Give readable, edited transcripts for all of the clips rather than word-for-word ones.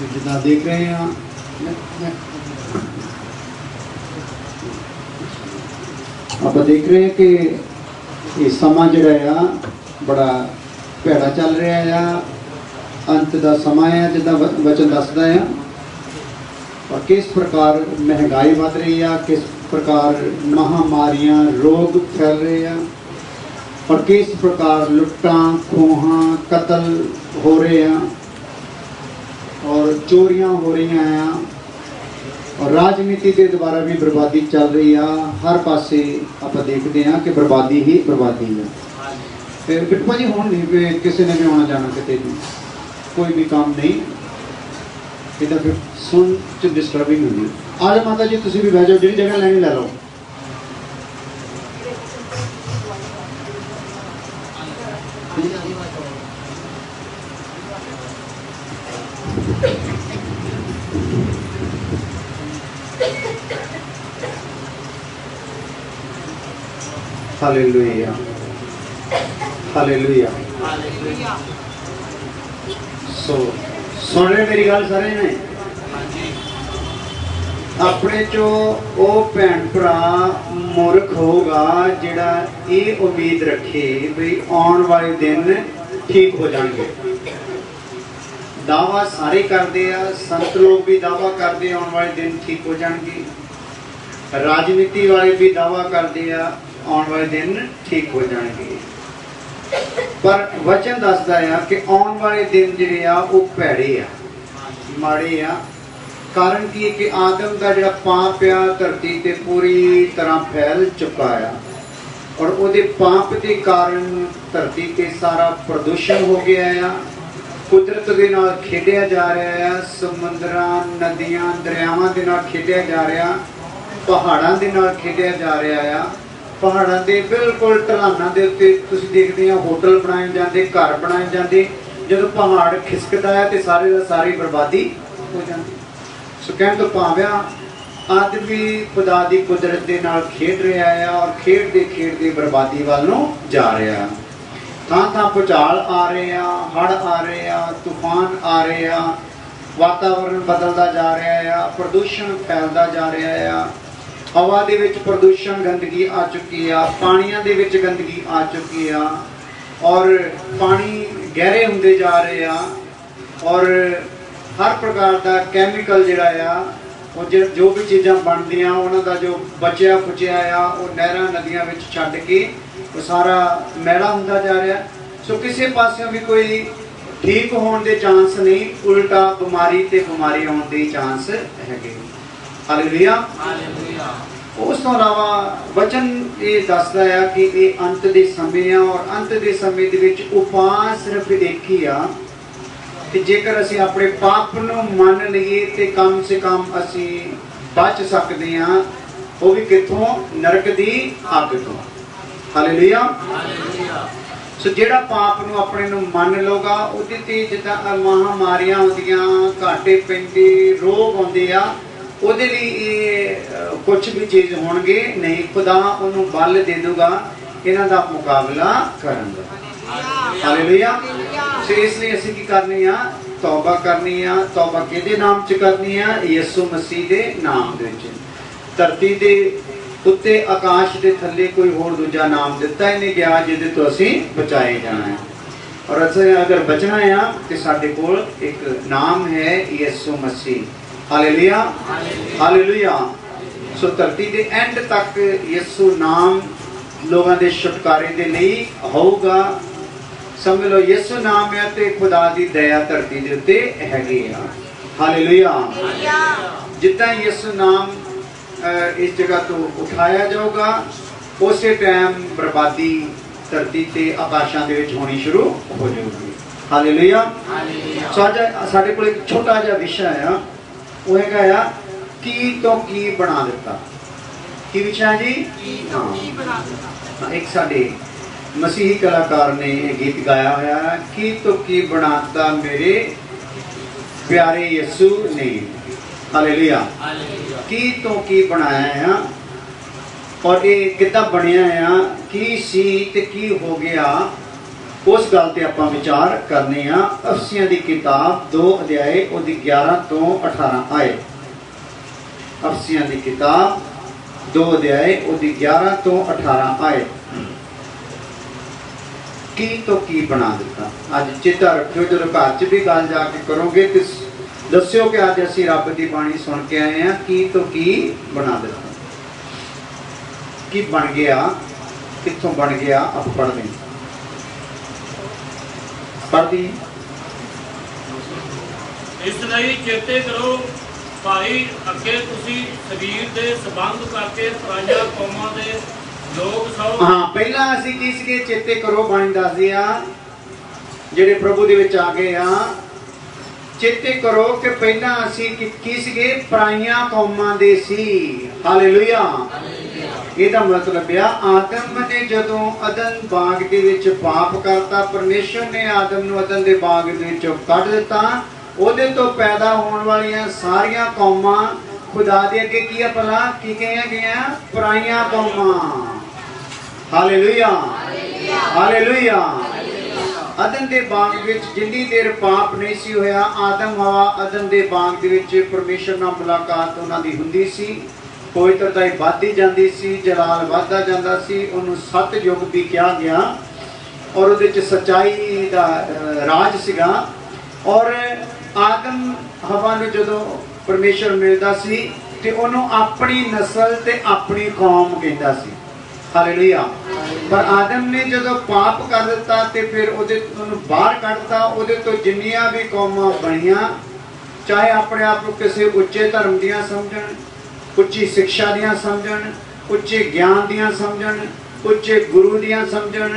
जिदा देख रहे हैं आप देख रहे हैं कि ये समा जिहड़ा आ बड़ा भैड़ा चल रहा है, अंत का समा है जिदा वचन दसदा है। और किस प्रकार महंगाई बढ़ रही है, किस प्रकार महामारियां रोग फैल रहे हैं और किस प्रकार लुट्टां खोहां कतल हो रहे हैं और चोरियां हो रही हैं और राजनीति के द्वारा भी बर्बादी चल रही है। हर पासे आप देखते हैं कि बर्बादी ही बर्बादी है। बिटवा जी हुण नहीं किसी ने भी आना जाना कितने भी कोई भी काम नहीं, ये फिर सुन च डिस्टर्बिंग होगी। आज माता जी तुम भी बह जाओ, जी जगह लैनी लै लो। Hallelujah hallelujah. सो सुन रहे मेरी गल सारे ने? अपने चो वो भैन भरा मूर्ख होगा जिहड़ा ये उम्मीद रखे भी आने वाले दिन ठीक हो जाएंगे। दावा सारे करते हैं, संत लोग भी दावा करते आने वाले दिन ठीक हो जाएंगे, राजनीति वाले भी दावा करते हैं आने वाले दिन ठीक हो जाएंगे। पर वचन दसदा है कि आने वाले दिन जिहड़े आ वो भैड़े आ, माड़े आ। कारण की है कि आदम का जिहड़ा पाप आ धरती ते पूरी तरह फैल चुका है और उहदे पाप के कारण धरती ते सारा प्रदूषण हो गया है, कुदरत के नाल खेडिया जा रहा है, समुद्रां नदियां दरियावां दे नाल खेडिया जा रहा, पहाड़ां दे नाल खेडिया जा रहा है। पहाड़ों के बिल्कुल ढलाना के उत्ते तुसीं देखते हैं होटल बनाए जाते, घर बनाए जाते, जो पहाड़ खिसकता है तो सारे का सारी बर्बादी हो जाती। सो कहने तो भाव्या आदमी खुदा की कुदरत के नाल खेड रहा है और खेडते बर्बादी वालों जा रहा है। थां थां भुचाल आ रहे हैं, हड़ आ रहे हैं, तूफान आ रहे हैं, वातावरण बदलता जा रहा है, प्रदूषण फैलता जा रहा है, हवा दे विच प्रदूषण गंदगी आ चुकी है, पानियां दे विच गंदगी आ चुकी है और पानी गहरे होंदे जा रहे हैं और हर प्रकार का कैमिकल जिहड़ा आ वो जो भी चीज़ां बनदियां उन्हां दा जो बचिया खुचिया आ वो नहरां नदियां विच छड्ड के वो सारा मैला होंदा जा रहा। सो किसी पासों भी कोई ठीक होने के चांस नहीं, उल्टा बीमारी ते बीमारी आने के चांस हैगे। हालेलुया। उस तो अलावा वचन ये दसदा है कि ये अंत के समय और अंत के समय दे विच उपाय सिर्फ एक ही आ कि जेकर असी अपने पाप नूं मन लईए तो कम से कम असी बच सकते हैं, वो भी कितों? नरक दी अग तो। हालेलुया। सो जिहड़ा पाप नूं अपने नूं मन लोगा उहदे ते जिद्दां महामारियां आउंदियां, घाटे पैंदे, रोग आउंदे आ, ਉਹਦੇ ਲਈ कुछ भी चीज़ होणगे नहीं, खुदा उन्होंने बल दे दूगा इन्हां दा मुकाबला करन दा। हालेलुया। सो इसलिए असीं की करनी आ? तौबा करनी आ। तौबा किहदे नाम च करनी आ? यीशु मसीह दे नाम दे विच। धरती दे उत्ते आकाश दे थल्ले कोई होर दूजा नाम दिता ही नहीं गया जिहदे तो असीं बचाए जाना है और असीं अगर बचना है तो साडे कोल एक नाम है यीशु मसीह। Hallelujah hallelujah. सो धरती के एंड तक यीशु नाम लोगों के छुटकारे के लिए होगा। समझ लो यीशु नाम है तो खुदा की दया धरती के उत्ते हैगी आ। हालेलुया। जितना यीशु नाम इस जगह तो उठाया जाऊगा उस टाइम बर्बादी धरती से आकाशों के विच होनी शुरू हो जाएगी। हालेलुया। सो अज साडे कोल एक छोटा जिहा विषय है, वो है की तो की बना दिता। की विषय जी? हाँ, एक साडे मसीही कलाकार ने गीत गाया हुआ की तो की बनाता मेरे प्यारे यीशु ने। हालेलुया। की तो की बनाया है और ये कितना बनया है, की सी ते की हो गया उस गल ते आपां विचार करने आ। अफसियां दी किताब 2 अध्याय उहदी 11 तो 18 आए। अफसियां दी किताब 2 अध्याय उहदी 11 तो 18 आए। की तो की बना दिता। अज चेता रखियो, जो घर च भी गल जाके करोगे तो दस्यो कि अज असीं रब की बाणी सुन के आए हैं, की तो की बना दिता। की बन गया, कित्थों बन गया, आप पढ़ दें। पढ़ दी। इसलिए चेते करो भाई, अगे तुसी शरीर दे संबंध करके पराइयां कौमां दे लोग सो। हाँ, पहला असीं की सीगे, चेते करो बाणी दसदे आ जेड़े प्रभु दे विच आ गए आ। चेते करो कि पहला असीं की सीगे, पराइयां कौमां दे सी। हालेलुया। ਇਹਦਾ मतलब ਆ आदम ने जदों अदन बाग दे विच पाप करता, परमेश्वर ने आदम नूं अदन दे बाग दे विचों कढ दिता। ਉਹਦੇ ਤੋਂ पैदा होने वालियां सारियां कौमां खुदा दे अगे की है भला, की कहियां गईयां, पराइयां कौमां। Hallelujah, hallelujah. अदन दे बाग विच जिन्नी देर पाप नहीं सी होया, आदम हवा अदन दे बाग दे विच परमेश्वर नाल मुलाकात उन्हां दी हुंदी सी। पवित्रता बढ़ती जाती सी, जलाल बढ़ता जाता सी। उन्होंने सत युग भी कहा गया और उहदे च सच्चाई दा राज सीगा। और आदम हवा नूं जदों परमेश्वर मिलदा सी ते उन्होंने अपनी नस्ल ते अपनी कौम कहंदा सी। हालेलुया। पर आदम ने जदों पाप कर दिता ते फिर उहनूं बाहर कढता। उहदे तो जिन्नियां भी कौमां बणियां, चाहे अपने आप को किसी उच्चे धर्म दियां समझण, उच्ची शिक्षा दियां समझण, उच्चे ज्ञान दियां समझण, उच्चे गुरु दियां समझण,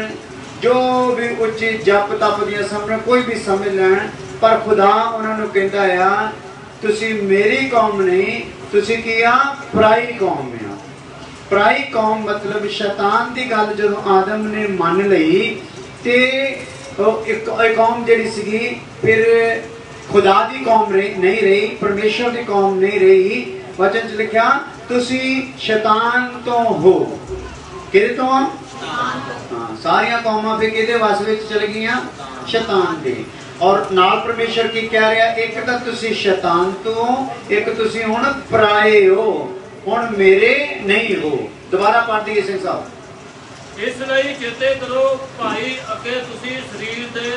जो भी उच्चे जप तप दियां समझण, कोई भी समझ लैण, पर खुदा उन्होंने कहता है तुसी मेरी कौम नहीं, तुसी की आ, पराई कौम आ। पराई कौम मतलब शैतान की गल जदों आदम ने मन लई ते एक कौम जिहड़ी सीगी फिर खुदा की कौम नहीं रही, परमेश्वर की कौम नहीं रही। वचन च लिखा तुसी शैतान तो हो। किहदे तो? हाँ, सारियां कौमां फिर किहदे वस विच चल गईयां? शैतान दे। और नाल परमेश्वर की कह रहा, एक तो तुसी शैतान तो, एक तुसी हुण पराए हो, हुण मेरे नहीं हो। दोबारा पढ़ दईए सिंह साहब। इसलिए चेते करो भाई, अगे तुसी शरीर दे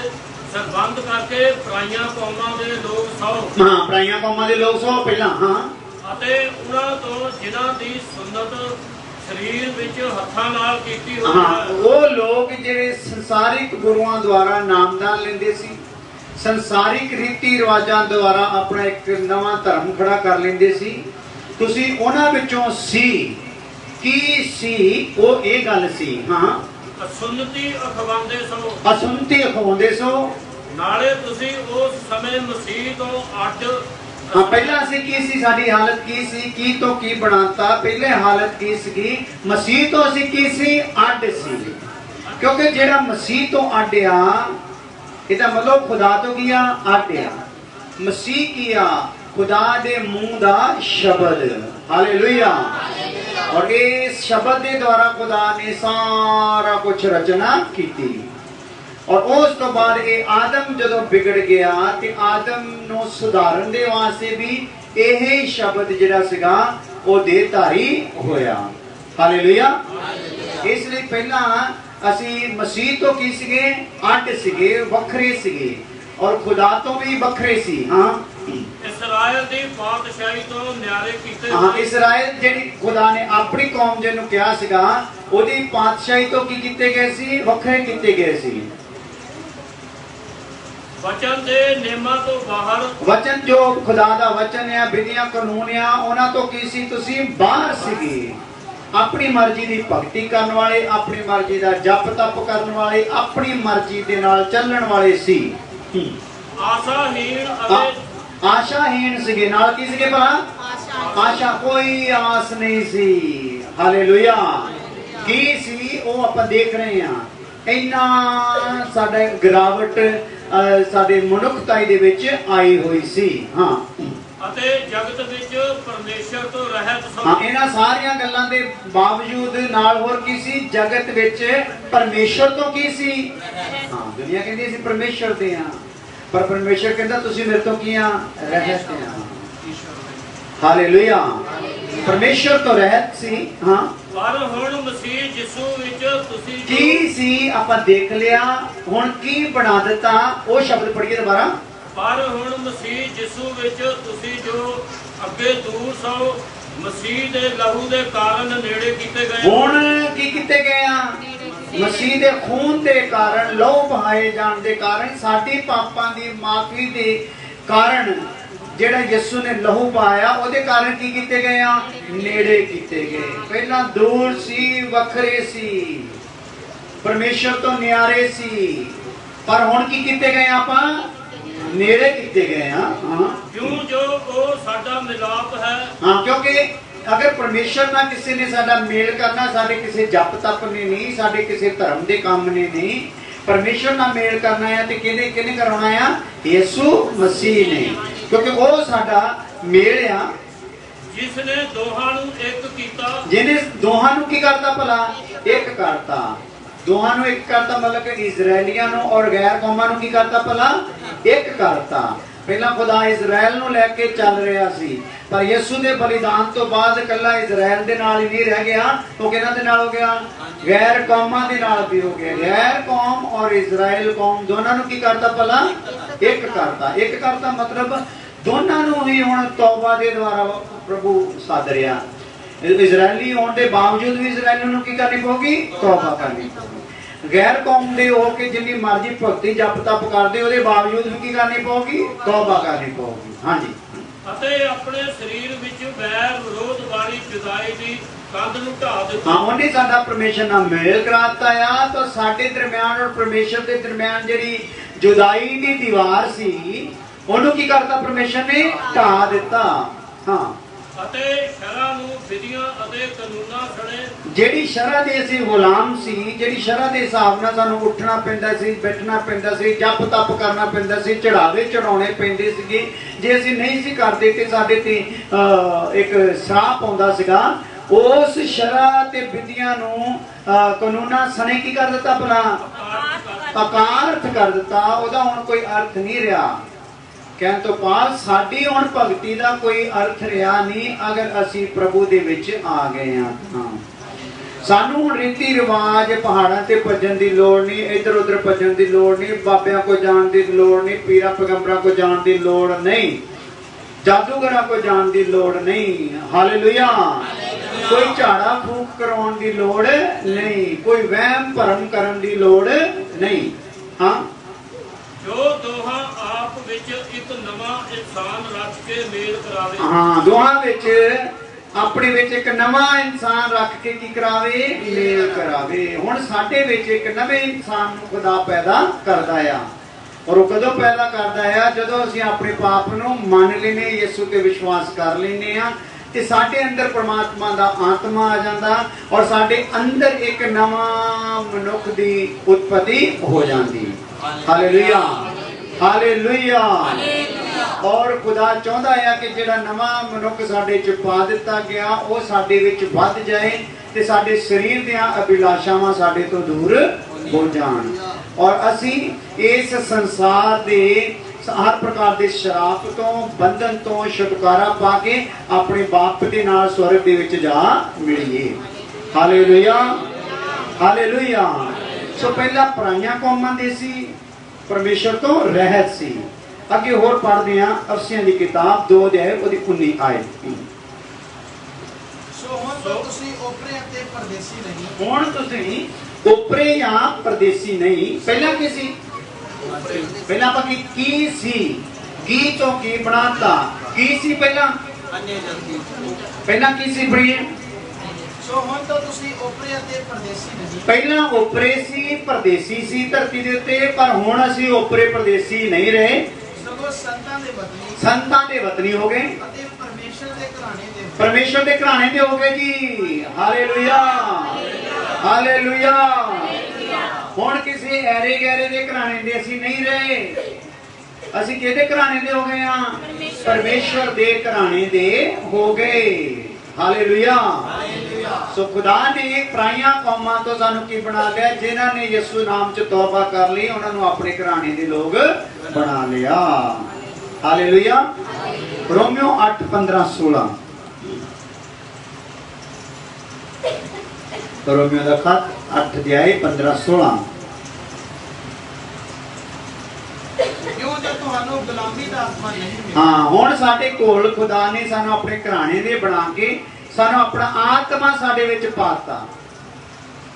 संबंध करके पराइयां कौमां दे लोग सो। हाँ, पराइयां कौमां दे लोग सो पहला। हाँ, ਅਤੇ ਉਹਨਾਂ ਤੋਂ ਜਿਨ੍ਹਾਂ ਦੀ ਸੁन्नत ਸਰੀਰ ਵਿੱਚ ਹੱਥਾਂ ਨਾਲ ਕੀਤੀ ਹੋਈ ਹੈ। ਉਹ ਲੋਕ ਜਿਹੜੇ ਸੰਸਾਰਿਕ ਗੁਰੂਆਂ ਦੁਆਰਾ ਨਾਮਦਾਨ ਲੈਂਦੇ ਸੀ, ਸੰਸਾਰਿਕ ਰੀਤੀ ਰਿਵਾਜਾਂ ਦੁਆਰਾ ਆਪਣਾ ਇੱਕ ਨਵਾਂ ਧਰਮ ਖੜਾ ਕਰ ਲੈਂਦੇ ਸੀ। ਤੁਸੀਂ ਉਹਨਾਂ ਵਿੱਚੋਂ ਸੀ। ਕੀ ਸੀ ਉਹ? ਇਹ ਗੱਲ ਸੀ। ਹਾਂ, ਅਸੁੰਨਤੀ ਅਖਵਾਉਂਦੇ ਸੋ। ਅਸੁੰਨਤੀ ਅਖਵਾਉਂਦੇ ਸੋ। ਨਾਲੇ ਤੁਸੀਂ ਉਸ ਸਮੇਂ ਮਸੀਹ ਤੋਂ ਅੱਡ। हाँ, पहला असीं की सी, साडी हालत की सी, की तो की बनाता। पहले हालत की सी, मसीह तो असीं की सी, अड सी। क्योंकि जेड़ा मसीह तो अड आ, इहदा मतलब खुदा तो की आ, अड आ। मसीह की आ, खुदा दे मुंह दा शब्द। हालेलुया। और इस शब्द के द्वारा खुदा ने सारा कुछ रचना की। और उस तो बाद ये आदम जदों बिगड़ गया तो आदम नूं सुधारन दे वास्ते भी यही शब्द जिहड़ा सीगा वो देहधारी होया। हालेलुया। इसलिए पहला असी मसीह तो की सीगे, अड सीगे, वखरे सीगे और खुदा तो भी वखरे सी। हाँ, इस्राएल दी बादशाही तो न्यारे कीते। हाँ, इस्राएल जिहड़ी खुदा ने अपनी कौम जिहनूं कहा सीगा, ओदी बादशाही तो की कीते गए सी, वखरे कीते गए सी। वचन दे नियमां तो बाहर। वचन जो खुदा दा वचन है, विधियां कानून है, उन्हां तो की सी तुसी बाहर सीगे। अपनी मर्जी की भगती करने वाले, अपनी मर्जी का जप तप करने वाले, अपनी मर्जी के नाल चलण वाले सी। आशाहीन सीगे। नाल की सीगे भला? आशा, कोई आस नहीं सी। हालेलुया। की सी वो आपां देख रहे हैं। इन्ना साडा गिरावट साडे मनुखताई दे विच आई हुई सी। हाँ, ਅਤੇ ਜਗਤ ਵਿੱਚ ਪਰਮੇਸ਼ਰ ਤੋਂ ਰਹਿਤ ਸਨ। ਹਾਂ, ਇਹਨਾਂ ਸਾਰੀਆਂ ਗੱਲਾਂ ਦੇ ਬਾਵਜੂਦ ਨਾਲ ਹੋਰ ਕੀ ਸੀ? ਜਗਤ ਵਿੱਚ ਪਰਮੇਸ਼ਰ ਤੋਂ ਕੀ ਸੀ? ਹਾਂ, ਦੁਨੀਆ ਕਹਿੰਦੀ ਅਸੀਂ ਪਰਮੇਸ਼ਰ ਦੇ ਆ, ਪਰ ਪਰਮੇਸ਼ਰ ਕਹਿੰਦਾ ਤੁਸੀਂ ਮੇਰੇ ਤੋਂ ਕੀ ਆ? ਰਹਿਤ ਆ। ਹਾਲੇਲੂਇਆ। ਪਰਮੇਸ਼ਰ ਤੋਂ ਰਹਿਤ ਸੀ। ਹਾਂ, ਪਰ ਹੁਣ ਮਸੀਹ ਯਿਸੂ ਵਿੱਚ ਤੁਸੀਂ ਕੀ ਸੀ? ਆਪਾਂ ਦੇਖ ਲਿਆ। ਹੁਣ ਕੀ ਬਣਾ ਦਿੱਤਾ? ਉਹ ਸ਼ਬਦ ਪੜ੍ਹੀਏ ਦੁਬਾਰਾ। ਪਰ ਹੁਣ ਮਸੀਹ ਯਿਸੂ ਵਿੱਚ ਤੁਸੀਂ ਜੋ ਅੱਗੇ ਦੂਰ ਸੋ, ਮਸੀਹ ਦੇ ਲਹੂ ਦੇ ਕਾਰਨ ਨੇੜੇ ਕੀਤੇ ਗਏ। ਹੁਣ ਕੀ ਕੀਤੇ ਗਏ ਆ? ਮਸੀਹ ਦੇ ਖੂਨ ਦੇ ਕਾਰਨ, ਲਹੂ ਬਹਾਏ ਜਾਣ ਦੇ ਕਾਰਨ, ਸਾਡੀ ਪਾਪਾਂ ਦੀ ਮਾਫੀ ਦੇ ਕਾਰਨ, ਜਿਹੜਾ ਯਿਸੂ ਨੇ ਲਹੂ ਪਾਇਆ ਉਹਦੇ ਕਾਰਨ ਕੀ ਕੀਤੇ ਗਏ ਆ? ਨੇੜੇ ਕੀਤੇ ਗਏ। ਪਹਿਲਾਂ ਦੂਰ ਸੀ, ਵੱਖਰੇ ਸੀ, ਪਰਮੇਸ਼ਰ ਤੋਂ ਨਿਆਰੇ ਸੀ, ਪਰ ਹੁਣ ਕੀ ਕੀਤੇ ਗਏ ਆਪਾਂ? ਨੇੜੇ ਕੀਤੇ ਗਏ ਆ। ਹਾਂ, ਕਿਉਂ ਜੋ ਉਹ ਸਾਡਾ ਮਿਲਾਪ ਹੈ। ਹਾਂ, ਕਿਉਂਕਿ ਅਗਰ ਪਰਮੇਸ਼ਰ ਨਾਲ ਕਿਸੇ ਨੇ ਸਾਡਾ ਮੇਲ ਕਰਨਾ, ਸਾਡੇ ਕਿਸੇ ਜਪ ਤਪ ਨੇ ਨਹੀਂ, ਸਾਡੇ ਕਿਸੇ ਧਰਮ ਦੇ ਕੰਮ ਨੇ ਨਹੀਂ, ਪਰਮੇਸ਼ਰ ਨਾਲ ਮੇਲ ਕਰਨਾ ਹੈ ਤੇ ਕਿਹਨੇ ਕਰਾਉਣਾ ਆ? ਯਿਸੂ ਮਸੀਹ ਨੇ, ਕਿਉਂਕਿ ਉਹ ਸਾਡਾ ਮੇਲ ਆ। ਜਿਸ ਨੇ ਦੋਹਾਂ ਨੂੰ ਇੱਕ ਕੀਤਾ। ਜਿਹਨੇ ਦੋਹਾਂ ਨੂੰ ਕੀ ਕਰਤਾ? ਭਲਾ ਇੱਕ ਕਰਤਾ। ਦੋਹਾਂ ਨੂੰ ਇੱਕ ਕਰਤਾ ਮਤਲਬ ਕਿ ਇਜ਼ਰਾਈਲੀਆਂ ਨੂੰ ਔਰ ਗੈਰ ਕੌਮਾਂ ਨੂੰ ਕੀ ਕਰਤਾ? ਭਲਾ ਇੱਕ ਕਰਤਾ। ਪਹਿਲਾਂ ਖੁਦਾ ਇਜ਼ਰਾਈਲ ਨੂੰ ਲੈ ਕੇ ਚੱਲ ਰਿਹਾ ਸੀ, ਪਰ ਯਿਸੂ ਦੇ ਬਲੀਦਾਨ ਤੋਂ ਬਾਅਦ ਇਕੱਲਾ ਇਜ਼ਰਾਈਲ ਦੇ ਨਾਲ ਹੀ ਨਹੀਂ ਰਹਿ ਗਿਆ, ਉਹ ਕਿਹਨਾਂ ਦੇ ਨਾਲ ਹੋ ਗਿਆ? ਗੈਰ ਕੌਮਾਂ ਦੇ ਨਾਲ ਵੀ ਹੋ ਗਿਆ। ਗੈਰ ਕੌਮ ਔਰ ਇਜ਼ਰਾਈਲ ਕੌਮ ਦੋਨਾਂ ਨੂੰ ਕੀ ਕਰਤਾ? ਭਲਾ ਇੱਕ ਕਰਤਾ। ਇੱਕ ਕਰਤਾ ਮਤਲਬ ਦੋਨਾਂ ਨੂੰ ਹੀ ਹੁਣ ਤੌਬਾ ਦੇ ਦੁਆਰਾ ਪ੍ਰਭੂ ਸੱਦ ਰਿਹਾ। ਇਜ਼ਰਾਈਲੀ ਹੋਣ ਦੇ ਬਾਵਜੂਦ ਵੀ ਇਜ਼ਰਾਈਲ ਨੂੰ ਕੀ ਕਰਨੀ ਪਊਗੀ? ਤੌਬਾ ਕਰਨੀ ਪਊਗੀ। ਗੈਰ ਕੌਮ ਦੇ ਹੋ ਕੇ ਜਿੰਨੀ ਮਰਜ਼ੀ ਭਗਤੀ ਜਪ ਤਪ ਕਰਦੇ, ਉਹਦੇ ਬਾਵਜੂਦ ਵੀ ਕੀ ਕਰਨੀ ਪਊਗੀ? ਤੌਬਾ ਕਰਨੀ ਪਊਗੀ। ਹਾਂਜੀ। ਅਤੇ ਆਪਣੇ ਸਰੀਰ ਵਿੱਚ ਵੈਰ ਵਿਰੋਧ ਵਾਲੀ ਜੁਦਾਈ ਦੀ ਕੰਧ ਨੂੰ ਢਾ ਦਿੱਤਾ। ਹਾਂ, ਉਹਨੇ ਸਾਡਾ ਪਰਮੇਸ਼ਰ ਨਾਲ ਮੇਲ ਕਰਾਤਾ ਆ, ਤਾਂ ਸਾਡੇ ਦਰਮਿਆਨ ਔਰ ਪਰਮੇਸ਼ਰ ਦੇ ਦਰਮਿਆਨ ਜਿਹੜੀ ਜੁਦਾਈ ਦੀ ਦੀਵਾਰ ਸੀ, ਉਹਨੂੰ ਕੀ ਕਰਤਾ? ਪਰਮੇਸ਼ਰ ਨੇ ਢਾ ਦਿੱਤਾ। ਹਾਂ, ਅਤੇ ਸ਼ਰ੍ਹਾ ਨੂੰ ਵਿਧੀਆਂ ਅਤੇ ਕਾਨੂੰਨਾਂ ਸਣੇ। ਜਿਹੜੀ ਸ਼ਰ੍ਹਾ ਦੇ ਅਸੀਂ ਗੁਲਾਮ ਸੀ, ਜਿਹੜੀ ਸ਼ਰ੍ਹਾ ਦੇ ਹਿਸਾਬ ਨਾਲ ਸਾਨੂੰ ਉੱਠਣਾ ਪੈਂਦਾ ਸੀ, ਬੈਠਣਾ ਪੈਂਦਾ ਸੀ, ਜਪ ਤਪ ਕਰਨਾ ਪੈਂਦਾ ਸੀ, ਚੜਾਵੇ ਚੜਾਉਣੇ ਪੈਂਦੇ ਸੀਗੇ, ਜੇ ਅਸੀਂ ਨਹੀਂ ਸੀ ਕਰਦੇ ਤੇ ਸਾਡੇ ਤੇ ਇੱਕ ਸਰਾਪ ਆਉਂਦਾ ਸੀਗਾ। ਉਸ ਸ਼ਰ੍ਹਾ ਤੇ ਵਿਧੀਆਂ ਨੂੰ ਕਾਨੂੰਨਾਂ ਸਣੇ ਕੀ ਕਰ ਦਿੱਤਾ? ਭਲਾ ਅਕਾਰਥ ਕਰ ਦਿੱਤਾ। ਉਹਦਾ ਹੁਣ ਕੋਈ ਅਰਥ ਨਹੀਂ ਰਿਹਾ। ਕਹਿਣ ਤੋਂ ਬਾਅਦ ਸਾਡੀ ਹੁਣ ਭਗਤੀ ਦਾ ਕੋਈ ਅਰਥ ਰਿਹਾ ਨਹੀਂ ਅਗਰ ਅਸੀਂ ਪ੍ਰਭੂ ਦੇ ਵਿੱਚ ਆ ਗਏ ਹਾਂ। ਸਾਨੂੰ ਹੁਣ ਰੀਤੀ ਰਿਵਾਜ ਪਹਾੜਾਂ ਤੇ ਭੱਜਣ ਦੀ ਲੋੜ ਨਹੀਂ, ਇੱਧਰ ਉੱਧਰ ਭੱਜਣ ਦੀ ਲੋੜ ਨਹੀਂ, ਬਾਬਿਆਂ ਕੋ ਜਾਣ ਦੀ ਲੋੜ ਨਹੀਂ, ਪੀਰਾਂ ਪੈਗੰਬਰਾਂ ਕੋ ਜਾਣ ਦੀ ਲੋੜ ਨਹੀਂ, ਜਾਦੂਗਰਾਂ ਕੋ ਜਾਣ ਦੀ ਲੋੜ ਨਹੀਂ। ਹਾਲੇਲੂਇਆ। ਕੋਈ ਝਾੜਾ ਫੂਕ ਕਰਾਉਣ ਦੀ ਲੋੜ ਨਹੀਂ, ਕੋਈ ਵਹਿਮ ਭਰਮ ਕਰਨ ਦੀ ਲੋੜ ਨਹੀਂ। ਹਾਂ, ਜੋ ਦੋਹਾਂ ਆਪ ਵਿੱਚ ਇੱਕ ਨਵਾਂ ਇਨਸਾਨ ਰੱਖ ਕੇ ਮੇਲ ਕਰਾਵੇ। ਹਾਂ, ਦੋਹਾਂ ਵਿੱਚ ਆਪਣੇ ਵਿੱਚ ਇੱਕ ਨਵਾਂ ਇਨਸਾਨ ਰੱਖ ਕੇ ਕੀ ਕਰਾਵੇ? ਮੇਲ ਕਰਾਵੇ। ਹੁਣ ਸਾਡੇ ਵਿੱਚ ਇੱਕ ਨਵੇਂ ਇਨਸਾਨ ਨੂੰ ਖੁਦਾ ਪੈਦਾ ਕਰਦਾ ਆ, ਔਰ ਉਹ ਕਦੋਂ ਪੈਦਾ ਕਰਦਾ ਆ? ਜਦੋਂ ਅਸੀਂ ਆਪਣੇ ਪਾਪ ਨੂੰ ਮੰਨ ਲੈਨੇ, ਯਿਸੂ ਤੇ ਵਿਸ਼ਵਾਸ ਕਰ ਲੈਨੇ ਆ, ਤੇ ਸਾਡੇ ਅੰਦਰ ਪਰਮਾਤਮਾ ਦਾ ਆਤਮਾ ਆ ਜਾਂਦਾ ਔਰ ਸਾਡੇ ਅੰਦਰ ਇੱਕ ਨਵਾਂ ਮਨੁੱਖ ਦੀ ਉਤਪਤੀ ਹੋ ਜਾਂਦੀ। Hallelujah, hallelujah. ਔਰ ਖੁਦਾ ਚਾਹੁੰਦਾ ਹੈ ਕਿ ਜਿਹੜਾ ਨਵਾਂ ਮਨੁੱਖ ਸਾਡੇ ਚ ਪਾ ਦਿੱਤਾ ਗਿਆ ਉਹ ਸਾਡੇ ਵਿੱਚ ਵੱਧ ਜਾਏ ਤੇ ਸਾਡੇ ਸਰੀਰ ਦੀਆਂ ਅਭਿਲਾਸ਼ਾਵਾਂ ਸਾਡੇ ਤੋਂ ਦੂਰ ਹੋ ਜਾਣ, ਔਰ ਅਸੀਂ ਇਸ ਸੰਸਾਰ ਦੇ ਹਰ ਪ੍ਰਕਾਰ ਦੇ ਸ਼ਰਾਪ ਤੋਂ, ਬੰਧਨ ਤੋਂ ਛੁਟਕਾਰਾ ਪਾ ਕੇ ਆਪਣੇ ਬਾਪ ਦੇ ਨਾਲ ਸਵਰਗ ਦੇ ਵਿੱਚ ਜਾ ਮਿਲੀਏ। Hallelujah, hallelujah. ਸੋ ਪਹਿਲਾਂ ਪਰਾਈਆਂ ਕੌਮਾਂ ਦੇ ਸੀ, ਪਰਮੇਸ਼ਰ ਤੋਂ ਰਹਿਤ ਸੀ। ਅੱਗੇ ਹੋਰ ਪੜ੍ਹਦੇ ਹਾਂ ਅਫਸੀਆਂ ਦੀ ਕਿਤਾਬ 2 ਅਧਿਆਇ ਉਹਦੀ 19 ਆਇਤ। ਸੋ ਹੁਣ ਤੁਸੀਂ ਓਪਰੇ ਅਤੇ ਪਰਦੇਸੀ ਨਹੀਂ। ਹੁਣ ਤੁਸੀਂ ਓਪਰੇ ਜਾਂ ਪਰਦੇਸੀ ਨਹੀਂ। ਪਹਿਲਾਂ ਕੀ ਸੀ? ਪਹਿਲਾਂ ਆਪਾਂ ਕੀ ਸੀ? ਕੀ ਤੋਂ ਕੀ ਬਣਾਤਾ? ਕੀ ਸੀ ਪਹਿਲਾਂ? ਪਹਿਲਾਂ ਕੀ ਸੀ ਬੜੀ? ਸੋ ਹੁਣ ਤਾਂ ਤੁਸੀਂ ਓਪਰੇ ਅਤੇ ਪਰਦੇਸੀ ਨਹੀਂ। ਪਹਿਲਾਂ ਓਪਰੇ ਸੀ, ਪਰਦੇਸੀ ਸੀ ਧਰਤੀ ਦੇ ਉੱਤੇ, ਪਰ ਹੁਣ ਅਸੀਂ ਓਪਰੇ ਪਰਦੇਸੀ ਨਹੀਂ ਰਹੇ, ਸਗੋਂ ਸੰਤਾਂ ਦੇ ਵਤਨੀ, ਸੰਤਾਂ ਦੇ ਵਤਨੀ ਹੋ ਗਏ, ਅਤੇ ਪਰਮੇਸ਼ਰ ਦੇ ਘਰਾਣੇ ਦੇ, ਪਰਮੇਸ਼ਰ ਦੇ ਘਰਾਣੇ ਦੇ ਹੋ ਗਏ ਜੀ। Hallelujah, hallelujah. ਹੁਣ ਕਿਸੇ ਐਰੇ ਗੈਰੇ ਦੇ ਘਰਾਣੇ ਦੇ ਅਸੀਂ ਨਹੀਂ ਰਹੇ, ਅਸੀਂ ਕਿਹਦੇ ਘਰਾਣੇ ਦੇ ਹੋ ਗਏ ਆ? परमेश्वर दे घराने दे हो गए। हालेलुया। सो खुदा ने पराइयां कौमां तो सानू की बना लिया? जिन्हां ने यीशु नाम च तौबा कर ली उन्हां नू अपने घराने दे लोग बना लिया। हालेलुया। रोमियो 8:15-16 रोमियो दा खत 8:15-16 हाँ हुण साडे कोल खुदा ने सानू अपने घराने दे बना के सानू अपना आत्मा साडे विच पाता।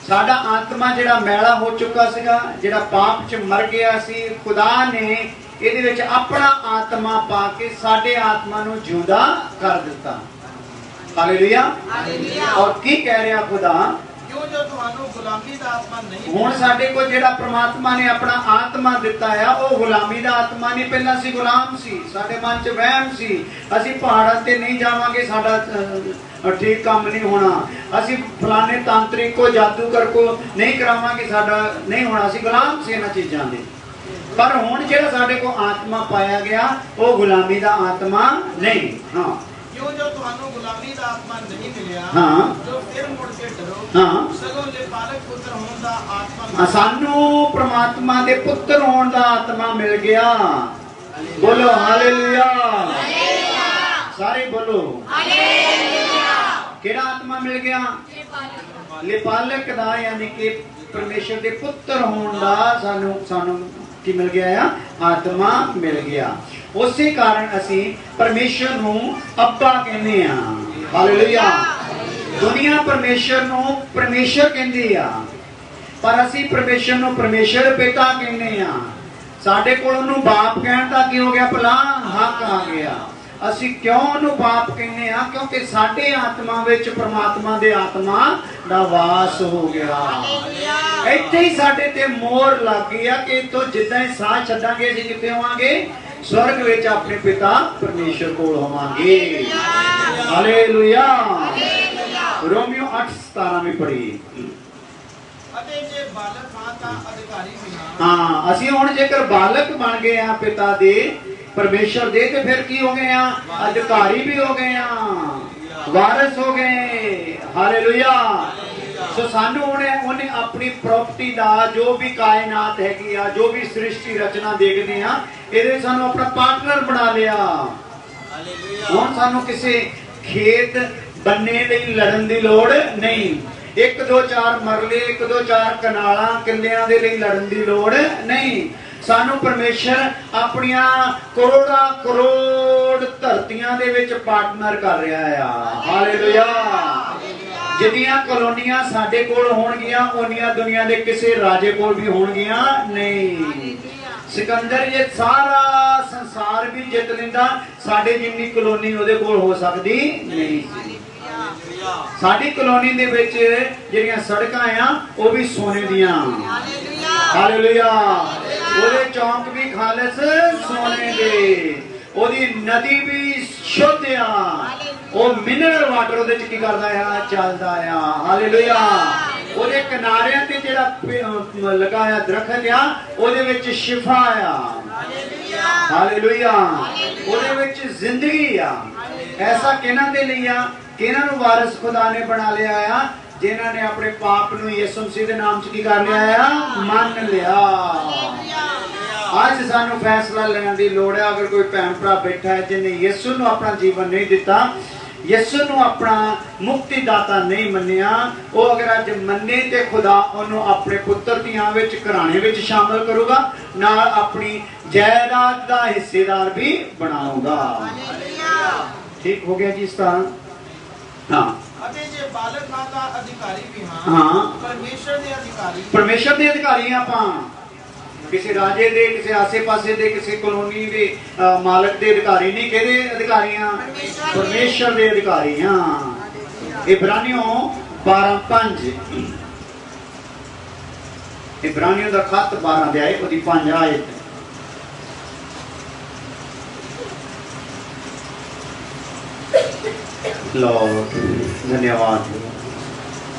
साडा आत्मा जिहड़ा मैला हो चुका सीगा, जिहड़ा पाप च मर गया सी, खुदा ने इहदे विच अपना आत्मा पा के साडे आत्मा नू जिंदा कर दिता। हालेलुया। और की कह रहा खुदा? हुण साडे को जिहड़ा परमात्मा ने अपना आत्मा दिता है वो गुलामी दा आत्मा नहीं। पहला सी गुलाम सी, साडे मन च वहम सी असीं पहाड़ां ते नहीं जावांगे, साडा ठीक काम नहीं होना, असीं फलाने तांत्रिक को जादूगर को नहीं करावांगे, साडा नहीं होना। असीं गुलाम सी इन्हां चीज़ां दे। पर हुण जिहड़ा साडे को आत्मा पाया गया वो गुलामी दा आत्मा नहीं। हाँ क्यों जो तुहानू गुलामी दा आत्मा नहीं मिलिया, हाँ जो फिर मुड़ के डरो, हाँ सगों ले पालक पुत्र होण दा आत्मा सानू परमात्मा दे पुत्र होण दा आत्मा मिल गया। बोलो हालेलुया। सारे बोलो हालेलुया। केड़ा आत्मा मिल गया? लेपालक दा, यानी कि परमेश्वर दे पुत्र होण दा सानू सानू की मिल गया है? आत्मा मिल गया। उसी कारण असी परमेश्वर नू अब्बा कहने आ। हालेलुया। दुनिया परमेश्वर नू परमेश्वर कहंदी आ, पर असी परमेश्वर नू परमेश्वर पिता कहने आ। साडे कोल ओनू बाप कहण दा की हो गया? भला हक आ गया। असी क्यों ओनू बाप कहने आ? क्योंकि साडे आत्मा विच परमात्मा दे आत्मा दा वास हो गया। इत्थे ही साडे ते मोहर लग गई आ कि तो जिद्दां ही साह छड्डांगे असीं कित्थे होवांगे? स्वर्ग विच अपने पिता परमेश्वर कोल होवांगे। हालेलुया। रोमियो 8:17 में पढ़ी। हाँ असीं हुण जेकर बालक बन गए हैं पिता दे परमेश्वर दे, तो फिर की हो गए हैं? अधिकारी भी हो गए हैं, वारिस हो गए। हालेलुया। सो सानू उन्हें अपनी प्रॉपर्टी दा जो भी कायनात हैगी आ, जो भी सृष्टि रचना देखते हैं, ये सानू अपना पार्टनर बना लिया। हुण सानू किसी खेत बनने लई लड़न दी लोड़ नहीं। 1 2 4 मरले 1 2 4 कनाला किल्लियां दे लई लड़न दी लोड़ नहीं। सानू परमेश्वर अपनिया करोड़ा करोड़ धरतियां दे विच पार्टनर कर रहा है। हालेलुया। जिन्नियां कॉलोनियां साडे कोल होणगियां उन्नियां दुनिया दे किसी राजे कोल भी होणगियां नहीं। सिकंदर ये सारा संसार भी जित लेंदा, साडे जिन्नी कॉलोनी उहदे कोल हो सकदी नहीं। साडी कॉलोनी दे विच जिहड़ियां सड़कां आ वो भी सोने दियां। हालेलुया। ओदे चौंक भी खालिस सोने दे, ओदी नदी भी शुद्ध आ, वो मिनरल वाटर ओदे च की करदा आ? चलदा आ। हालेलुया। ओदे किनारियां ते जेड़ा लगाया दरखत आ ओदे विच शिफा आ। हालेलुया। ओदे विच जिंदगी आ। ऐसा किन्हां दे लई आ? किन्हां नूं वारिस खुदा ने बना लिया आ? जिन्हां ने अपने पाप नूं यीशु मसीह दे नाम च की कर लिया आ? मान लिया। आज सानू फैसला लेने की लोड़ है। अगर कोई भैन भरा बैठा है जिन्हें यीशु नूं अपना जीवन नहीं दिता, यीशु नूं अपना मुक्तिदाता नहीं मन्निया, वो अगर अज मन्ने तो खुदा उन्होंने अपने पुत्र दियां विच घराने विच शामिल करूगा, नाल अपनी जायदाद का हिस्सेदार भी बनाऊगा। ठीक हो गया जी इस तरह? हाँ परमेश्वर दे अधिकारी आपां, किसी राजे दे, किसी आसे पासे दे, किसी कॉलोनी दे मालक दे अधिकारी नहीं। किहदे अधिकारी हां? परमेश्वर दे अधिकारी हां। इब्रानियों 12:5 इब्रानियों दा खत 12 अध्याय ओदी 5 आयत। लो धन्यवाद।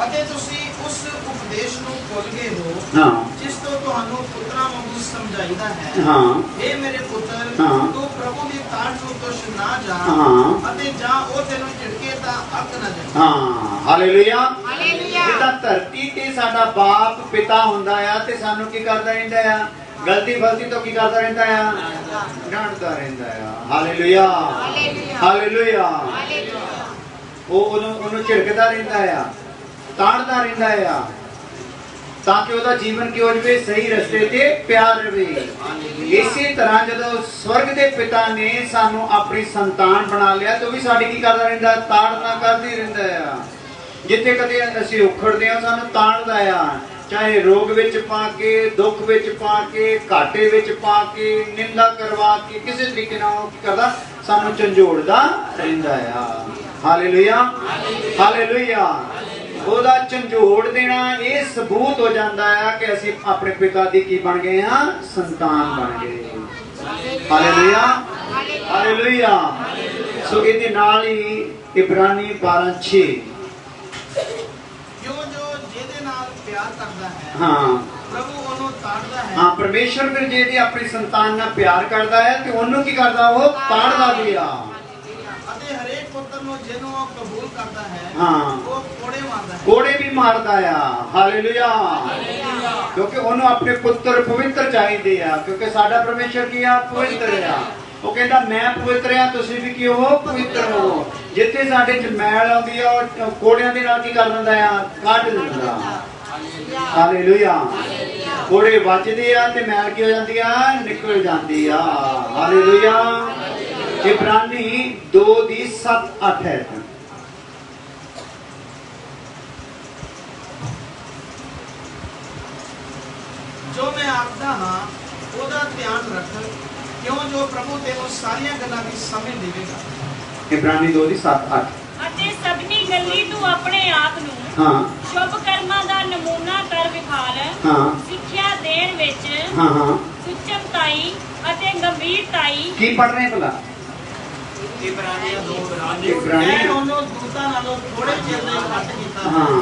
ਅਤੇ ਤੁਸੀਂ ਉਸ ਉਪਦੇਸ਼ ਨੂੰ ਭੁੱਲ ਗਏ ਹੋ ਹਾਂ ਜਿਸ ਤੋਂ ਤੁਹਾਨੂੰ ਪੁੱਤਰਾਂ ਵਾਂਗੂ ਸਮਝਾਈਦਾ ਹੈ। ਹਾਂ ਇਹ ਮੇਰੇ ਪੁੱਤਰ, ਹਾਂ। ਤੂੰ ਪ੍ਰਭੂ ਦੀ ਤਾੜ ਨੂੰ ਤੁਛ ਨਾ ਜਾ ਹਾਂ ਅਤੇ ਜਾਂ ਉਹ ਤੈਨੂੰ ਝਿੜਕੇ ਤਾਂ ਅੱਕ ਨਾ ਜਾ। ਹਾਂ ਹਾਲੇਲੂਇਆ। ਹਾਲੇਲੂਇਆ। ਜਿੱਦਾਂ ਧਰਤੀ ਤੇ ਸਾਡਾ ਬਾਪ ਪਿਤਾ ਹੁੰਦਾ ਆ ਤੇ ਸਾਨੂੰ ਕੀ ਕਰਦਾ ਰਹਿੰਦਾ ਆ? ਗਲਤੀ ਫਲਤੀ ਤੋਂ ਕੀ ਕਰਦਾ ਰਹਿੰਦਾ ਆ? ਡਾਂਟਦਾ ਰਹਿੰਦਾ ਆ। Hallelujah hallelujah. ਉਹ ਉਹਨੂੰ ਝਿੜਕਦਾ ਰਹਿੰਦਾ ਆ, ਤਾੜਦਾ ਰਹਿੰਦਾ ਆ ਤਾਂ ਕਿ ਉਹਦਾ ਜੀਵਨ ਕੀ ਹੋ ਜਾਵੇ? ਸਹੀ ਰਸਤੇ ਤੇ ਪਿਆਰ ਰਵੇ। ਇਸੇ ਤਰ੍ਹਾਂ ਜਦੋਂ ਸਵਰਗ ਦੇ ਪਿਤਾ ਨੇ ਸਾਨੂੰ ਆਪਣੀ ਸੰਤਾਨ ਬਣਾ ਲਿਆ ਤਾਂ ਵੀ ਸਾਡੀ ਕੀ ਕਰਦਾ ਰਹਿੰਦਾ? ਤਾੜਨਾ ਕਰਦੀ ਰਹਿੰਦਾ ਆ। ਜਿੱਥੇ ਕਦੇ ਅਸੀਂ ਉਖੜਦੇ ਹਾਂ ਸਾਨੂੰ ਤਾੜਦਾ ਆ, ਚਾਹੇ ਰੋਗ ਵਿੱਚ ਪਾ ਕੇ, ਦੁੱਖ ਵਿੱਚ ਪਾ ਕੇ, ਘਾਟੇ ਵਿੱਚ ਪਾ ਕੇ, ਨਿੰਦਾ ਕਰਵਾ ਕੇ, ਕਿਸੇ ਤਰੀਕੇ ਨਾਲ ਉਹ ਕੀ ਕਰਦਾ? ਸਾਨੂੰ ਝੰਜੋੜਦਾ ਰਹਿੰਦਾ ਆ। Hallelujah hallelujah. ਉਹਦਾ ਝੰਜੋੜ ਦੇਣਾ ਇਹ ਸਬੂਤ ਹੋ ਜਾਂਦਾ ਹੈ ਕਿ ਅਸੀਂ ਆਪਣੇ ਪਿਤਾ ਦੀ ਕੀ ਬਣ ਗਏ ਹਾਂ? ਸੰਤਾਨ ਬਣ ਗਏ। Hallelujah hallelujah. ਸੋ ਇਹਦੇ ਨਾਲ ਹੀ ਇਬਰਾਨੀ 12:6 ਜੋ ਜਿਹਦੇ ਨਾਲ ਪਿਆਰ ਕਰਦਾ ਹੈ ਹਾਂ ਪ੍ਰਭੂ ਉਹਨੂੰ ਤਾੜਦਾ ਹੈ। ਹਾਂ ਪਰਮੇਸ਼ਰ ਫਿਰ ਜਿਹਦੀ ਆਪਣੀ ਸੰਤਾਨ ਨਾਲ ਪਿਆਰ ਕਰਦਾ ਹੈ ਤੇ ਉਹਨੂੰ ਕੀ ਕਰਦਾ? ਉਹ ਤਾੜਦਾ ਵੀ ਆ। ਅਤੇ ਹਰੇਕ ਪੁੱਤਰ ਨੂੰ ਜਿਹਨੂੰ ਉਹ ਕਬੂਲ ਕਰਦਾ ਹੈ ਹਾਂ ਉਹ ਕੋੜੇ ਮਾਰਦਾ ਹੈ। ਕੋੜੇ ਵੀ ਮਾਰਦਾ ਆ। ਹਾਲੇਲੂਇਆ। ਕਿਉਂਕਿ ਉਹਨੂੰ ਆਪਣੇ ਪੁੱਤਰ ਪਵਿੱਤਰ ਚਾਹੀਦੇ ਆ, ਕਿਉਂਕਿ ਸਾਡਾ ਪਰਮੇਸ਼ਰ ਕੀ ਆ? ਪਵਿੱਤਰ ਆ। ਉਹ ਕਹਿੰਦਾ ਮੈਂ ਪਵਿੱਤਰ ਆ, ਤੁਸੀਂ ਵੀ ਕੀ ਹੋ? ਪਵਿੱਤਰ ਹੋ। ਜਿੱਥੇ ਸਾਡੇ ਚ ਮੈਲ ਆਉਂਦੀ ਆ ਉਹ ਕੋੜਿਆਂ ਦੇ ਨਾਲ ਕੀ ਕਰ ਦਿੰਦਾ ਆ? ਕੱਢ ਦਿੰਦਾ। ਹਾਲੇਲੂਇਆ। ਕੋੜੇ ਵੱਜਦੇ ਆ ਤੇ ਮੈਲ ਕੀ ਹੋ ਜਾਂਦੀ ਆ? ਨਿਕਲ ਜਾਂਦੀ ਆ। ਹਾਲੇਲੂਇਆ। ਇਬਰਾਨੀ 2:7-8 ਹੈ। ਜੋ ਮੈਂ ਆਖਦਾ ਹਾਂ ਉਹਦਾ ਧਿਆਨ ਰੱਖ, ਕਿਉਂ ਜੋ ਪ੍ਰਭੂ ਤੈਨੂੰ ਸਾਰੀਆਂ ਗੱਲਾਂ ਦੀ ਸਮਝ ਦੇਵੇਗਾ। ਇਬਰਾਨੀ 2:7-8। ਅਤੇ ਸਭਨੀ ਗੱਲੀ ਤੂੰ ਆਪਣੇ ਆਪ ਨੂੰ ਹਾਂ ਸ਼ੁਭ ਕਰਮਾਂ ਦਾ ਨਮੂਨਾ ਕਰ ਵਿਖਾਲ। ਹਾਂ ਸਿੱਖਿਆ ਦੇਣ ਵਿੱਚ ਹਾਂ ਹਾਂ ਸੁਚਮਤਾਈ ਅਤੇ ਗੰਭੀਰਤਾਈ। ਕੀ ਪੜ ਰਹੇ ਭਲਾ? ਇਬਰਾਨੀਆਂ 2 ਇਬਰਾਨੀ ਮੈਂ ਉਹਨੂੰ ਦੂਤਾਂ ਨਾਲੋਂ ਥੋੜੇ ਚਿਰ ਲਈ ਘੱਟ ਕੀਤਾ ਹਾਂ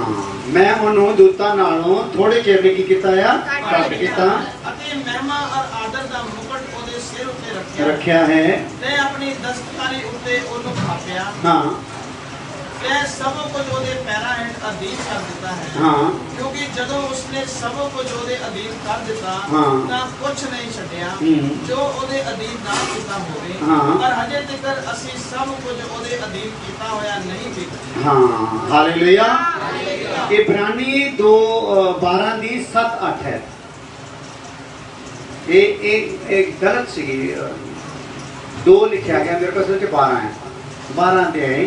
ਮੈਂ ਉਹਨੂੰ ਦੂਤਾਂ ਨਾਲੋਂ ਥੋੜੇ ਚਿਰ ਲਈ ਕੀ ਕੀਤਾ ਆ? ਘੱਟ ਕੀਤਾ ਅਤੇ ਮਹਿਮਾ ਔਰ ਆਦਰ ਦਾ ਮੁਕਟ ਉਹਦੇ ਸਿਰ ਉੱਤੇ ਰੱਖਿਆ ਹੈ। ਤੇ ਆਪਣੀ ਦਸਤਕਾਰੀ ਉੱਤੇ ਉਹਨੂੰ ਥਾਪਿਆ ਹਾਂ ਤੇ ਸਭ ਕੁਝ ਉਹਦੇ ਪੈਰਾਂ ਹੇਠ ਅਧੀਨ ਕਰ ਦਿੱਤਾ ਹੈ। ਹਾਂ ਕਿਉਂਕਿ ਜਦੋਂ ਉਸਨੇ ਸਭ ਕੁਝ ਉਹਦੇ ਅਧੀਨ ਕਰ ਦਿੱਤਾ ਹਾਂ। ਤਾਂ ਕੁਝ ਨਹੀਂ ਛੱਡਿਆ ਜੋ ਉਹਦੇ ਅਧੀਨ ਨਾ ਕੀਤਾ ਹੋਵੇ। ਹਾਂ। ਪਰ ਹਜੇ ਤੱਕ ਅਸੀਂ ਸਭ ਕੁਝ ਉਹਦੇ ਅਧੀਨ ਕੀਤਾ ਹੋਇਆ ਨਹੀਂ ਦੇਖਦੇ। ਹਾਂ ਹਾਲੇਲੂਇਆ। ਇਬਰਾਨੀ 2:12-7-8 ਹੈ। ਇਹ ਗਲਤ ਸੀਗੀ। 2 ਲਿਖਿਆ ਗਿਆ, ਮੇਰੇ ਕੋਲ ਅਸਲ ਚ 12 ਹੈ। 12 ਤੇ ਹੈ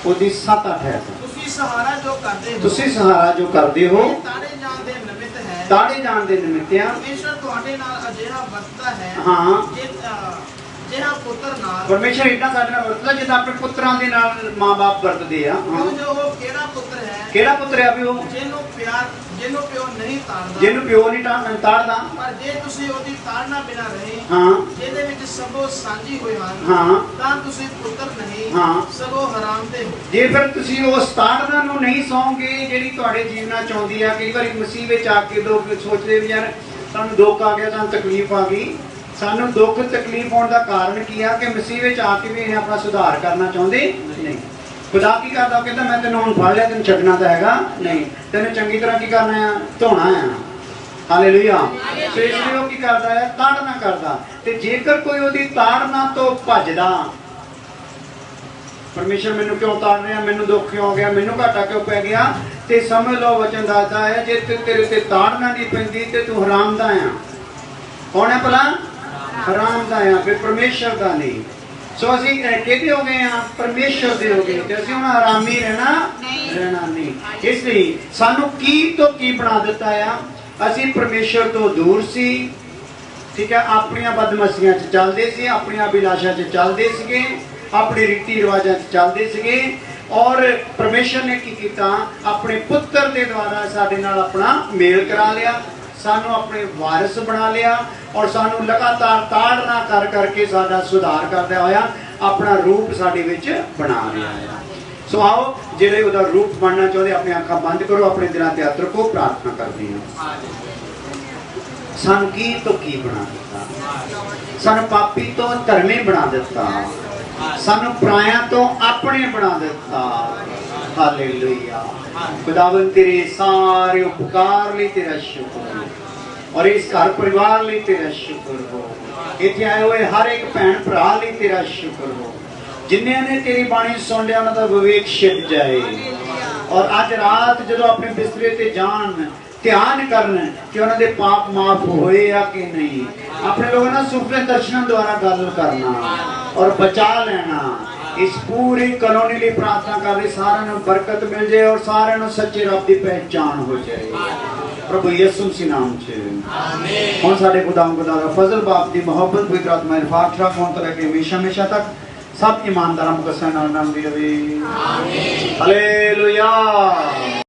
ਉਹਦੀ 7-8 ਹੈ। ਤੁਸੀਂ ਸਹਾਰਾ ਜੋ ਕਰਦੇ ਹੋ, ਤੁਸੀਂ ਸਹਾਰਾ ਜੋ ਕਰਦੇ ਹੋ ਇਹ ਤਾੜੇ ਜਾਣ ਦੇ ਨਿਮਿਤ ਹੈ। ਤਾੜੇ ਜਾਣ ਦੇ ਨਿਮਿਤ ਆ। ਪਰਮੇਸ਼ਰ ਤੁਹਾਡੇ ਨਾਲ ਅਜਿਹਾ ਵਰਤਦਾ ਹੈ ਹਾਂ ਜਿਹੜਾ ਪੁੱਤਰ ਨਾਲ, ਪਰਮੇਸ਼ਰ ਇਦਾਂ ਸਾਡੇ ਨਾਲ ਵਰਤਦਾ ਜਿੱਦਾਂ ਆਪਣੇ ਪੁੱਤਰਾਂ ਦੇ ਨਾਲ ਮਾਂ-ਬਾਪ ਵਰਤਦੇ ਆ। ਕਿਉਂ ਜੋ ਉਹ ਕਿਹੜਾ ਪੁੱਤਰ ਹੈ ਕਿਹੜਾ ਪੁੱਤਰ ਆ ਵੀ ਉਹ? ਜਿਹਨੂੰ ਪਿਓ ਨਹੀਂ ਤਾੜਦਾ। ਜਿਹਨੂੰ ਪਿਓ ਨਹੀਂ ਤਾੜਦਾ। ਪਰ ਜੇ ਤੁਸੀਂ ਉਹਦੀ ਤਾੜਨਾ ਬਿਨਾ ਰਹੇ ਹਾਂ ਜਿਹਦੇ ਵਿੱਚ ਸਭੋ ਸਾਂਝੀ ਹੋਏ ਹਨ ਹਾਂ ਤਾਂ ਤੁਸੀਂ ਪੁੱਤਰ ਨਹੀਂ ਹਾਂ। ਸਗੋਂ ਹਰਾਮ ਤੇ ਹੋ। ਜੇ ਫਿਰ ਤੁਸੀਂ ਉਸ ਤਾੜਨਾ ਨੂੰ ਨਹੀਂ ਸੌਂਗੇ ਜਿਹੜੀ ਤੁਹਾਡੇ ਜੀਵਨਾਂ ਚ ਆਉਂਦੀ ਆ। ਕਈ ਵਾਰੀ ਮਸੀਹ ਵਿੱਚ ਆ ਕੇ ਲੋਕ ਸੋਚਦੇ ਵੀ ਯਾਰ ਸਾਨੂੰ ਦੁੱਖ ਆ ਗਿਆ, ਸਾਨੂੰ ਤਕਲੀਫ ਆ ਗਈ। ਸਾਨੂੰ ਦੁੱਖ ਤਕਲੀਫ ਹੋਣ ਦਾ ਕਾਰਨ ਕੀ ਆ? ਕਿ ਮਸੀਹ ਵਿੱਚ ਆ ਕੇ ਵੀ ਇਹਨੇ ਆਪਣਾ ਸੁਧਾਰ ਕਰਨਾ ਚਾਹੁੰਦੇ ਨਹੀਂ। ਖੁਦਾ ਕੀ ਕਰਦਾ? ਕਹਿੰਦਾ ਮੈਂ ਤੈਨੂੰ ਹੁਣ ਫੜ ਲਿਆ, ਤੈਨੂੰ ਛੱਡਣਾ ਤਾਂ ਹੈਗਾ ਨਹੀਂ, ਤੈਨੂੰ ਚੰਗੀ ਤਰ੍ਹਾਂ ਕੀ ਕਰਨਾ ਆ? ਧੋਣਾ ਆ। ਹਾਲੇਲੂਇਆ। ਸੋ ਇਸ ਲਈ ਉਹ ਕੀ ਕਰਦਾ ਹੈ? ਤਾੜਨਾ ਕਰਦਾ। ਤੇ ਜੇਕਰ ਕੋਈ ਉਹਦੀ ਤਾੜਨਾ ਤੋਂ ਭੱਜਦਾ, ਪਰਮੇਸ਼ਰ ਮੈਨੂੰ ਕਿਉਂ ਤਾੜ ਰਿਹਾ, ਮੈਨੂੰ ਦੁੱਖ ਕਿਉਂ ਹੋ ਗਿਆ, ਮੈਨੂੰ ਘਾਟਾ ਕਿਉਂ ਪੈ ਗਿਆ, ਤੇ ਸਮਝ ਲਓ ਵਚਨ ਦੱਸਦਾ ਹੈ ਜੇ ਤੇਰੇ ਤੇ ਤਾੜਨਾ ਨਹੀਂ ਪੈਂਦੀ ਤੇ ਤੂੰ ਹਰਾਮ ਦਾ ਆ। ਕੌਣ ਹੈ ਭਲਾ? ਹਰਾਮ ਦਾ ਆ, ਫਿਰ ਪਰਮੇਸ਼ਰ ਦਾ ਨਹੀਂ। ਸੋ ਅਸੀਂ ਕਿਹਦੇ ਹੋ ਗਏ ਆ? ਪਰਮੇਸ਼ਰ ਦੇ ਹੋ ਗਏ ਤੇ ਅਸੀਂ ਹੁਣ ਹਰਾਮੀ ਰਹਿਣਾ ਨਹੀਂ। ਇਸ ਲਈ ਸਾਨੂੰ ਕੀ ਤੋਂ ਕੀ ਬਣਾ ਦਿੱਤਾ ਆ? ਅਸੀਂ ਪਰਮੇਸ਼ਰ ਤੋਂ ਦੂਰ ਸੀ। ਠੀਕ ਹੈ, ਆਪਣੀਆਂ ਬਦਮਸੀਆਂ 'ਚ ਚੱਲਦੇ ਸੀ, ਆਪਣੀਆਂ ਅਭਿਲਾਸ਼ਾਂ 'ਚ ਚੱਲਦੇ ਸੀਗੇ, ਆਪਣੇ ਰੀਤੀ ਰਿਵਾਜਾਂ 'ਚ ਚੱਲਦੇ ਸੀਗੇ। ਔਰ ਪਰਮੇਸ਼ਰ ਨੇ ਕੀ ਕੀਤਾ? ਆਪਣੇ ਪੁੱਤਰ ਦੇ ਦੁਆਰਾ ਸਾਡੇ ਨਾਲ ਆਪਣਾ ਮੇਲ ਕਰਾ ਲਿਆ, ਸਾਨੂੰ ਆਪਣੇ ਵਾਰਿਸ ਬਣਾ ਲਿਆ ਔਰ ਸਾਨੂੰ ਲਗਾਤਾਰ ਤਾੜਨਾ ਕਰ ਕਰਕੇ ਸਾਡਾ ਸੁਧਾਰ ਕਰਦਾ ਹੋਇਆ ਆਪਣਾ ਰੂਪ ਸਾਡੇ ਵਿੱਚ ਬਣਾ ਰਿਹਾ ਹੈ। सो आओ ਜਿਹੜੇ ਉਹਦਾ ਰੂਪ ਬਣਨਾ ਚਾਹੁੰਦੇ अपनी ਅੱਖਾਂ ਬੰਦ ਕਰੋ, ਆਪਣੇ ਦਿਲਾਂ ਤੇ ਹੱਥ ਰੱਖੋ, ਪ੍ਰਾਰਥਨਾ ਕਰਦੇ ਹਾਂ। ਸਾਨੂੰ ਕੀ ਤੋਂ ਕੀ ਬਣਾ ਦਿੱਤਾ, ਸਾਨੂੰ ਪਾਪੀ ਤੋਂ ਧਰਮੀ ਬਣਾ ਦਿੱਤਾ, ਸਾਨੂੰ ਪਰਾਇਆਂ ਤੋਂ ਆਪਣੇ ਬਣਾ ਦਿੱਤਾ। हालेलुया। खुदावन तेरे सारे उपकार लिए तेरा शुक्र है और इस घर परिवार लिए तेरा शुक्र हो, इतने आए हुए हर एक भैन भरा लिए तेरा शुक्र हो, जिन्हें ने तेरी बाणी सुन लिया उन्होंने विवेक छिप जाए और अज रात जो अपने बिस्तरे ते जान ध्यान करन कि उन्होंने पाप माफ होए या कि नहीं, अपने लोगों ने सुपने दर्शन द्वारा गल करना और बचा लेना। इस पूरी कॉलोनी लिए प्रार्थना कर रहे, सारे बरकत मिल जाए और सारे सच्चे रब की पहचान हो जाए प्रभु यीशु मसीह नाम च आमीन। हुण साडे खुदाम खुदा दा फजल बाप दी मोहब्बत पवित्र आत्मा दी फाखरा होण तो लेके हमेशा हमेशा तक सब ईमानदारां मुकस्सा नाल नाम दी रहे आमीन। हालेलुया।